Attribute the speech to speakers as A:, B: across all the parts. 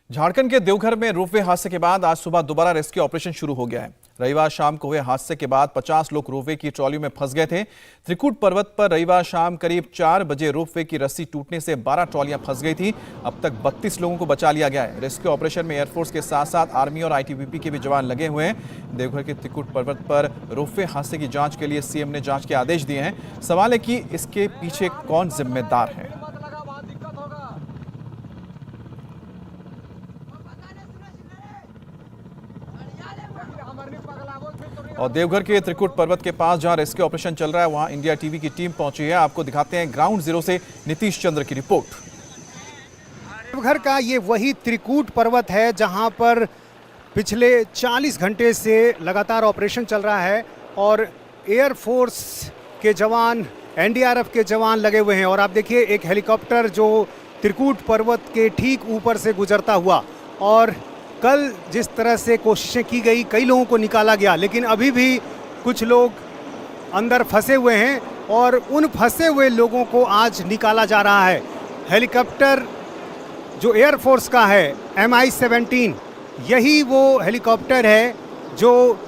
A: झारखंड के देवघर में रोपवे हादसे के बाद आज सुबह दोबारा रेस्क्यू ऑपरेशन शुरू हो गया है। रविवार शाम को हुए हादसे के बाद 50 लोग रोपवे की ट्रॉली में फंस गए थे। त्रिकुट पर्वत पर रविवार शाम करीब 4 बजे रोपवे की रस्सी टूटने से 12 ट्रॉलियां फंस गई थी। अब तक 32 लोगों को बचा लिया गया है। रेस्क्यू ऑपरेशन में एयरफोर्स के साथ साथ आर्मी और आईटीबीपी के भी जवान लगे हुए हैं। देवघर के त्रिकुट पर्वत पर रोपवे हादसे की जांच के लिए सीएम ने जांच के आदेश दिए हैं। सवाल है कि इसके पीछे कौन जिम्मेदार है। और देवघर के त्रिकुट पर्वत के पास जहां रेस्क्यू ऑपरेशन चल रहा है वहां इंडिया टीवी की टीम पहुंची है। आपको दिखाते हैं ग्राउंड जीरो से नीतीश चंद्र की रिपोर्ट।
B: देवघर का ये वही त्रिकुट पर्वत है जहां पर पिछले 40 घंटे से लगातार ऑपरेशन चल रहा है और एयरफोर्स के जवान, एनडीआरएफ के जवान लगे हुए हैं। और आप देखिए एक हेलीकॉप्टर जो त्रिकुट पर्वत के ठीक ऊपर से गुजरता हुआ, और कल जिस तरह से कोशिशें की गई, कई लोगों को निकाला गया, लेकिन अभी भी कुछ लोग अंदर फंसे हुए हैं और उन फंसे हुए लोगों को आज निकाला जा रहा है। हेलीकॉप्टर जो एयरफोर्स का है MI-17, यही वो हेलीकॉप्टर है जो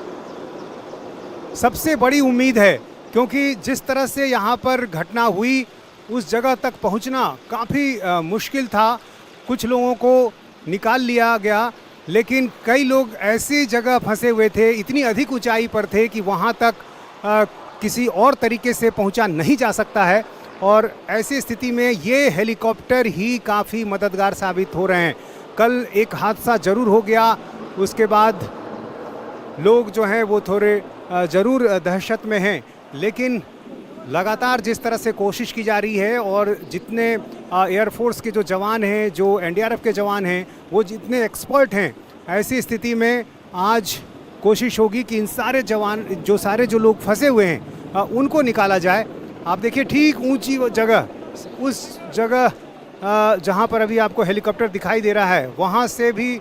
B: सबसे बड़ी उम्मीद है, क्योंकि जिस तरह से यहाँ पर घटना हुई उस जगह तक पहुँचना काफ़ी मुश्किल था। कुछ लोगों को निकाल लिया गया, लेकिन कई लोग ऐसी जगह फंसे हुए थे, इतनी अधिक ऊंचाई पर थे कि वहां तक किसी और तरीके से पहुंचा नहीं जा सकता है। और ऐसी स्थिति में ये हेलीकॉप्टर ही काफ़ी मददगार साबित हो रहे हैं। कल एक हादसा ज़रूर हो गया, उसके बाद लोग जो हैं वो थोड़े ज़रूर दहशत में हैं, लेकिन लगातार जिस तरह से कोशिश की जा रही है और जितने एयरफोर्स के जो जवान हैं, जो एनडीआरएफ के जवान हैं, वो जितने एक्सपर्ट हैं, ऐसी स्थिति में आज कोशिश होगी कि इन सारे जवान, जो लोग फंसे हुए हैं, उनको निकाला जाए। आप देखिए ठीक ऊंची वो जगह, उस जगह जहां पर अभी आपको हेलीकॉप्टर दिखाई दे रहा है, वहां से भी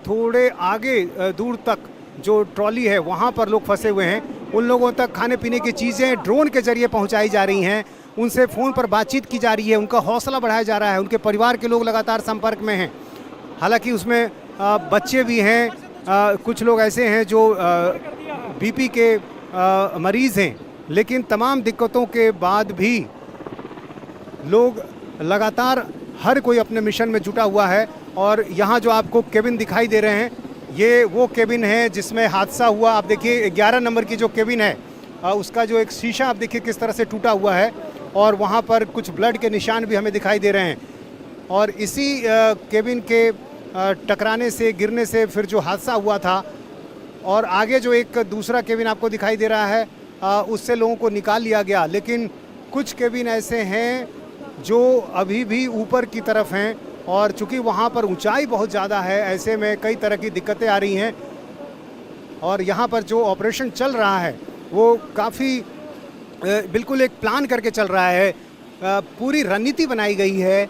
B: थोड़े आगे दूर तक जो ट्रॉली है वहां पर लोग फंसे हुए हैं। उन लोगों तक खाने पीने की चीज़ें ड्रोन के जरिए पहुंचाई जा रही हैं, उनसे फ़ोन पर बातचीत की जा रही है, उनका हौसला बढ़ाया जा रहा है, उनके परिवार के लोग लगातार संपर्क में हैं। हालांकि उसमें बच्चे भी हैं, कुछ लोग ऐसे हैं जो बीपी के मरीज़ हैं, लेकिन तमाम दिक्कतों के बाद भी लोग लगातार हर कोई अपने मिशन में जुटा हुआ है। और यहाँ जो आपको केबिन दिखाई दे रहे हैं, ये वो केबिन है जिसमें हादसा हुआ। आप देखिए 11 नंबर की जो केबिन है, उसका जो एक शीशा आप देखिए किस तरह से टूटा हुआ है, और वहाँ पर कुछ ब्लड के निशान भी हमें दिखाई दे रहे हैं। और इसी केबिन के टकराने से, गिरने से फिर जो हादसा हुआ था, और आगे जो एक दूसरा केबिन आपको दिखाई दे रहा है, उससे लोगों को निकाल लिया गया। लेकिन कुछ केबिन ऐसे हैं जो अभी भी ऊपर की तरफ हैं, और चूंकि वहाँ पर ऊंचाई बहुत ज़्यादा है, ऐसे में कई तरह की दिक्कतें आ रही हैं। और यहाँ पर जो ऑपरेशन चल रहा है वो काफ़ी बिल्कुल एक प्लान करके चल रहा है। पूरी रणनीति बनाई गई है,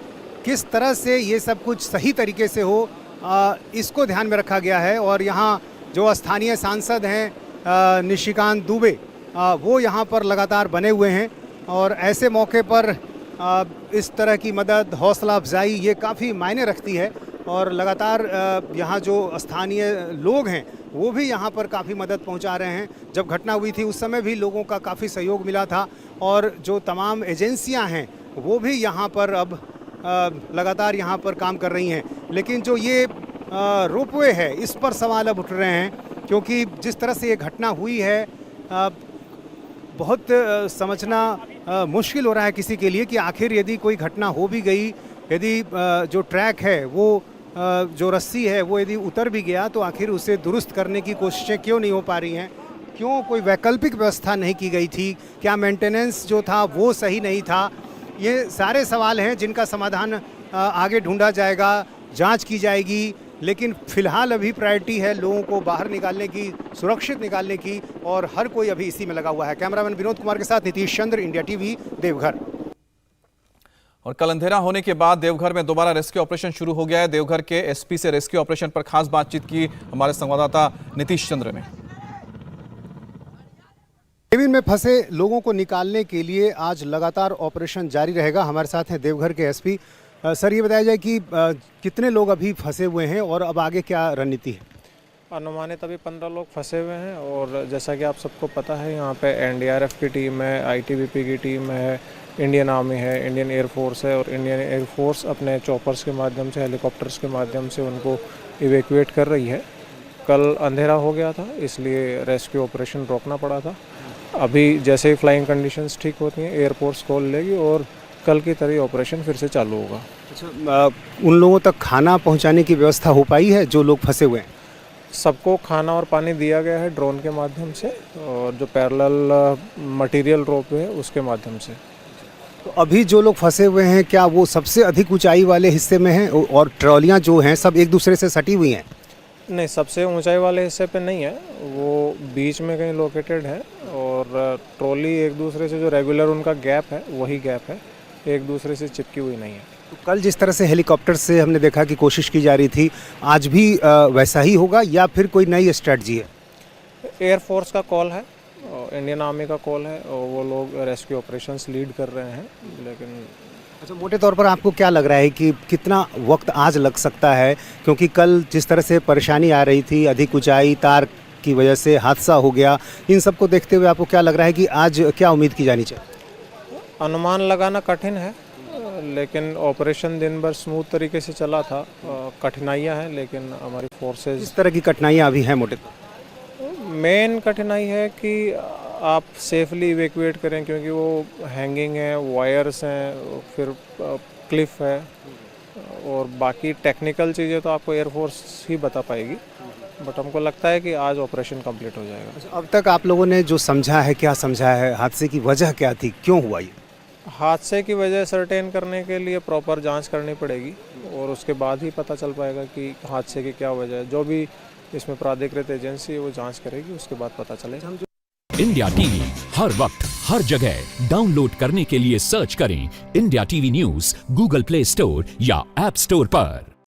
B: किस तरह से ये सब कुछ सही तरीके से हो, इसको ध्यान में रखा गया है। और यहाँ जो स्थानीय सांसद हैं निशिकांत दुबे, वो यहाँ पर लगातार बने हुए हैं, और ऐसे मौके पर इस तरह की मदद, हौसला अफजाई, ये काफ़ी मायने रखती है। और लगातार यहाँ जो स्थानीय लोग हैं वो भी यहाँ पर काफ़ी मदद पहुँचा रहे हैं। जब घटना हुई थी उस समय भी लोगों का काफ़ी सहयोग मिला था, और जो तमाम एजेंसियाँ हैं वो भी यहाँ पर अब लगातार यहाँ पर काम कर रही हैं। लेकिन जो ये रोपवे है, इस पर सवाल अब उठ रहे हैं, क्योंकि जिस तरह से ये घटना हुई है, बहुत समझना मुश्किल हो रहा है किसी के लिए कि आखिर यदि कोई घटना हो भी गई, यदि जो ट्रैक है वो जो रस्सी है वो यदि उतर भी गया, तो आखिर उसे दुरुस्त करने की कोशिशें क्यों नहीं हो पा रही हैं, क्यों कोई वैकल्पिक व्यवस्था नहीं की गई थी, क्या मेंटेनेंस जो था वो सही नहीं था। ये सारे सवाल हैं जिनका समाधान आगे ढूंढा जाएगा, जांच की जाएगी। लेकिन फिलहाल अभी प्रायोरिटी है लोगों को बाहर निकालने की, सुरक्षित निकालने की, और हर कोई अभी इसी में लगा हुआ है। कैमरामैन विनोद कुमार के साथ नीतीश चंद्र, इंडिया टीवी, देवघर।
A: और कल अंधेरा होने के बाद देवघर में दोबारा रेस्क्यू ऑपरेशन शुरू हो गया है। देवघर के एसपी से रेस्क्यू ऑपरेशन पर खास बातचीत की हमारे संवाददाता नीतीश चंद्र ने।
B: केबिन में फंसे लोगों को निकालने के लिए आज लगातार ऑपरेशन जारी रहेगा। हमारे साथ हैं देवघर के एसपी सर ये बताया जाए कि कितने लोग अभी फंसे हुए हैं और अब आगे क्या रणनीति है?
C: अनुमानित अभी 15 लोग फंसे हुए हैं और जैसा कि आप सबको पता है यहाँ पे एनडीआरएफ की टीम है, आईटीबीपी की टीम है, इंडियन आर्मी है, इंडियन एयरफोर्स है और इंडियन एयरफोर्स अपने चॉपर्स के माध्यम से, हेलीकॉप्टर्स के माध्यम से उनको इवैक्यूएट कर रही है। कल अंधेरा हो गया था इसलिए रेस्क्यू ऑपरेशन रोकना पड़ा था। अभी जैसे ही फ्लाइंग कंडीशंस ठीक होती हैं एयरफोर्स कॉल लेगी और कल की तरह ऑपरेशन फिर से चालू होगा।
B: अच्छा, उन लोगों तक खाना पहुंचाने की व्यवस्था हो पाई है जो लोग फंसे हुए हैं?
C: सबको खाना और पानी दिया गया है ड्रोन के माध्यम से और जो पैरेलल मटेरियल रोप है उसके माध्यम से।
B: तो अभी जो लोग फंसे हुए हैं क्या वो सबसे अधिक ऊंचाई वाले हिस्से में हैं और ट्रॉलियां जो हैं सब एक दूसरे से सटी हुई हैं?
C: नहीं, सबसे ऊंचाई वाले हिस्से पे नहीं है, वो बीच में कहीं लोकेटेड है और ट्रॉली एक दूसरे से जो रेगुलर उनका गैप है वही गैप है, एक दूसरे से चिपकी हुई नहीं है।
B: तो कल जिस तरह से हेलीकॉप्टर से हमने देखा कि कोशिश की जा रही थी, आज भी वैसा ही होगा या फिर कोई नई स्ट्रेटजी है?
C: एयरफोर्स का कॉल है, इंडियन आर्मी का कॉल है और वो लोग रेस्क्यू ऑपरेशंस लीड कर रहे हैं। लेकिन
B: अच्छा, मोटे तौर पर आपको क्या लग रहा है कि कितना वक्त आज लग सकता है? क्योंकि कल जिस तरह से परेशानी आ रही थी, अधिक ऊंचाई, तार की वजह से हादसा हो गया, इन सब को देखते हुए आपको क्या लग रहा है कि आज क्या उम्मीद की जानी चाहिए?
C: अनुमान लगाना कठिन है लेकिन ऑपरेशन दिन भर स्मूथ तरीके से चला था। कठिनाइयां हैं लेकिन हमारी फोर्सेस।
B: इस तरह की कठिनाइयाँ अभी हैं मोटे तौर?
C: मेन कठिनाई है कि आप सेफली इवैक्यूएट करें क्योंकि वो हैंगिंग है, वायर्स हैं, फिर क्लिफ है और बाकी टेक्निकल चीज़ें तो आपको एयरफोर्स ही बता पाएगी, बट हमको लगता है कि आज ऑपरेशन कंप्लीट हो जाएगा।
B: अब तक आप लोगों ने जो समझा है, क्या समझा है? हादसे की वजह क्या थी, क्यों हुआ ये?
C: हादसे की वजह सर्टेन करने के लिए प्रॉपर जांच करनी पड़ेगी और उसके बाद ही पता चल पाएगा कि हादसे की क्या वजह है। जो भी इसमें प्राधिकृत एजेंसी है वो जांच करेगी, उसके बाद पता चलेगा।
D: इंडिया टीवी हर वक्त हर जगह डाउनलोड करने के लिए सर्च करें India TV news Google play store या ऐप स्टोर पर।